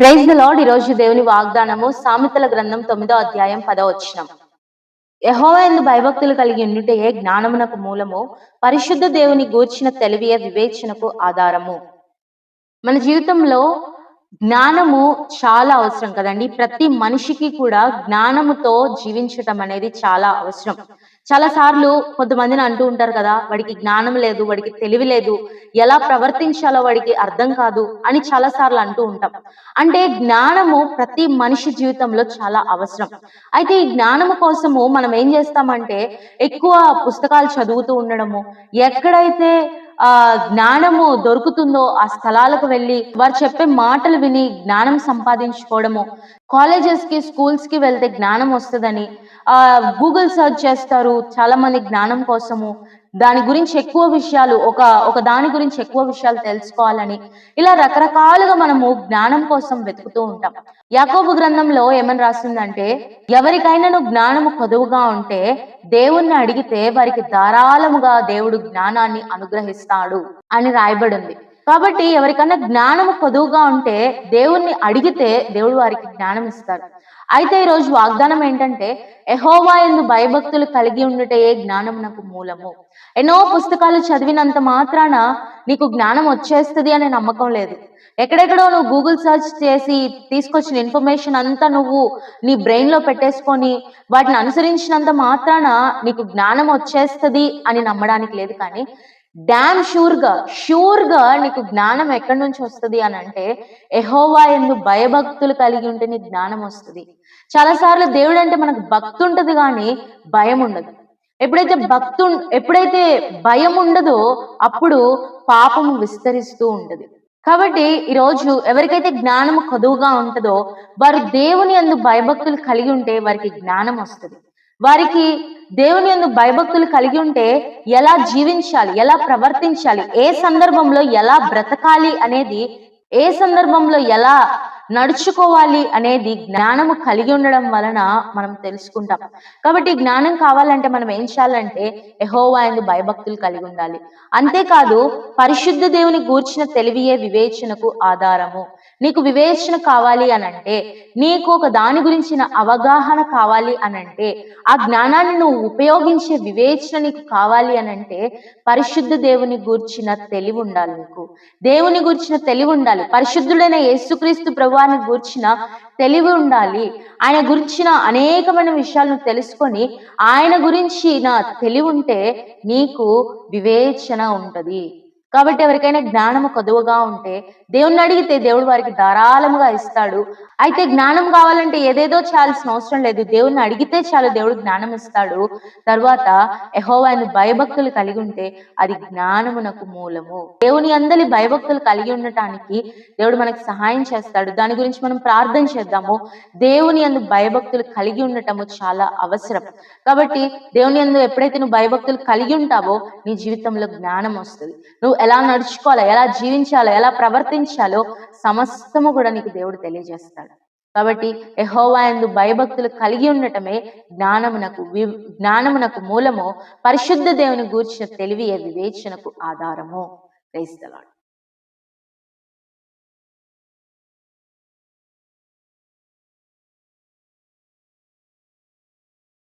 Praise the lord. ఈ రోజు దేవుని వాగ్దానము సామెతల గ్రంథం 9వ అధ్యాయం 10వ వచనం. యెహోవా యందు భయభక్తులు కలిగి ఉండుటయే జ్ఞానమునకు మూలము, పరిశుద్ధ దేవుని గూర్చిన తెలివియే వివేచనకు ఆధారము. మన జీవితంలో జ్ఞానము చాలా అవసరం కదండి. ప్రతి మనిషికి కూడా జ్ఞానముతో జీవించటం అనేది చాలా అవసరం. చాలా సార్లు కొంతమందిని అంటూ ఉంటారు కదా, వాడికి జ్ఞానం లేదు, వాడికి తెలివి లేదు, ఎలా ప్రవర్తించాలో వాడికి అర్థం కాదు అని చాలా సార్లు అంటూ ఉంటాం. అంటే జ్ఞానము ప్రతి మనిషి జీవితంలో చాలా అవసరం. అయితే ఈ జ్ఞానము కోసము మనం ఏం చేస్తామంటే ఎక్కువ పుస్తకాలు చదువుతూ ఉండడము, ఎక్కడైతే జ్ఞానము దొరుకుతుందో ఆ స్థలాలకు వెళ్ళి వారు చెప్పే మాటలు విని జ్ఞానం సంపాదించుకోవడము, కాలేజెస్ కి స్కూల్స్ కి వెళ్తే జ్ఞానం వస్తుందని గూగుల్ సర్చ్ చేస్తారు చాలా మంది జ్ఞానం కోసము. దాని గురించి ఎక్కువ విషయాలు ఒక దాని గురించి ఎక్కువ విషయాలు తెలుసుకోవాలని ఇలా రకరకాలుగా మనము జ్ఞానం కోసం వెతుకుతూ ఉంటాం. యాకోబు గ్రంథంలో ఏమని రాస్తుందంటే, ఎవరికైనా జ్ఞానము కొదువుగా ఉంటే దేవుణ్ణి అడిగితే వారికి ధారాళముగా దేవుడు జ్ఞానాన్ని అనుగ్రహిస్తాడు అని రాయబడి ఉంది. కాబట్టి ఎవరికన్నా జ్ఞానము కొదువుగా ఉంటే దేవుణ్ణి అడిగితే దేవుడు వారికి జ్ఞానం ఇస్తాడు. అయితే ఈ రోజు వాగ్దానం ఏంటంటే, యెహోవా యందు భయభక్తులు కలిగి ఉండుటయే జ్ఞానమునకు మూలము. ఎన్నో పుస్తకాలు చదివినంత మాత్రాన నీకు జ్ఞానం వచ్చేస్తుంది అనే నమ్మకం లేదు. ఎక్కడెక్కడో నువ్వు గూగుల్ సర్చ్ చేసి తీసుకొచ్చిన ఇన్ఫర్మేషన్ అంతా నువ్వు నీ బ్రెయిన్ లో పెట్టేసుకొని వాటిని అనుసరించినంత మాత్రాన నీకు జ్ఞానం వచ్చేస్తుంది అని నమ్మడానికి లేదు. కానీ డామ్ షూర్గా నీకు జ్ఞానం ఎక్కడి నుంచి వస్తుంది అని అంటే, యెహోవా యందు భయభక్తులు కలిగి ఉంటే నీకు జ్ఞానం వస్తుంది. చాలా సార్లు దేవుడు అంటే మనకు భక్తి ఉంటది కానీ భయం ఉండదు. ఎప్పుడైతే భయం ఉండదో అప్పుడు పాపము విస్తరిస్తూ ఉంటది. కాబట్టి ఈరోజు ఎవరికైతే జ్ఞానము కొదువుగా ఉంటుందో వారు దేవుని యందు భయభక్తులు కలిగి ఉంటే వారికి జ్ఞానం వస్తుంది. వారికి దేవుని యందు భయభక్తులు కలిగి ఉంటే ఎలా జీవించాలి, ఎలా ప్రవర్తించాలి, ఏ సందర్భంలో ఎలా బ్రతకాలి అనేది, ఏ సందర్భంలో ఎలా నడుచుకోవాలి అనేది జ్ఞానము కలిగి ఉండడం వలన మనం తెలుసుకుంటాం. కాబట్టి జ్ఞానం కావాలంటే మనం ఏం చేయాలంటే యెహోవా యందు భయభక్తులు కలిగి ఉండాలి. అంతేకాదు పరిశుద్ధ దేవుని గూర్చిన తెలివియే వివేచనకు ఆధారము. నీకు వివేచన కావాలి అనంటే, నీకు ఒక దాని గురించిన అవగాహన కావాలి అనంటే, ఆ జ్ఞానాన్ని నువ్వు ఉపయోగించే వివేచన నీకు కావాలి అనంటే పరిశుద్ధ దేవుని గూర్చిన తెలివి ఉండాలి. నీకు దేవుని గూర్చిన తెలివి ఉండాలి. పరిశుద్ధుడైన యేసుక్రీస్తు ప్రభువాని గూర్చిన తెలివి ఉండాలి. ఆయన గురించిన అనేకమైన విషయాలను తెలుసుకొని ఆయన గురించిన తెలివి ఉంటే నీకు వివేచన ఉంటది. కాబట్టి ఎవరికైనా జ్ఞానము కొదువుగా ఉంటే దేవుణ్ణి అడిగితే దేవుడు వారికి ధారాళముగా ఇస్తాడు. అయితే జ్ఞానం కావాలంటే ఏదేదో చేయాల్సిన అవసరం లేదు. దేవుణ్ణి అడిగితే చాలు, దేవుడు జ్ఞానం ఇస్తాడు. తర్వాత యెహోవా యందు భయభక్తులు కలిగి ఉంటే అది జ్ఞానమునకు మూలము. దేవుని అందలి భయభక్తులు కలిగి ఉండటానికి దేవుడు మనకు సహాయం చేస్తాడు. దాని గురించి మనం ప్రార్థన చేద్దాము. దేవుని యందు భయభక్తులు కలిగి ఉండటము చాలా అవసరం. కాబట్టి దేవుని యందు ఎప్పుడైతే నువ్వు భయభక్తులు కలిగి ఉంటావో నీ జీవితంలో జ్ఞానం వస్తుంది. నువ్వు ఎలా నడుచుకోవాలో, ఎలా జీవించాలో, ఎలా ప్రవర్తించాలో సమస్తము కూడా నీకు దేవుడు తెలియజేస్తాడు. కాబట్టి యెహోవా యందు భయభక్తులు కలిగి ఉండటమే జ్ఞానమునకు మూలము, పరిశుద్ధ దేవుని గూర్చిన తెలివియే వివేచనకు ఆధారము. Praise the lord.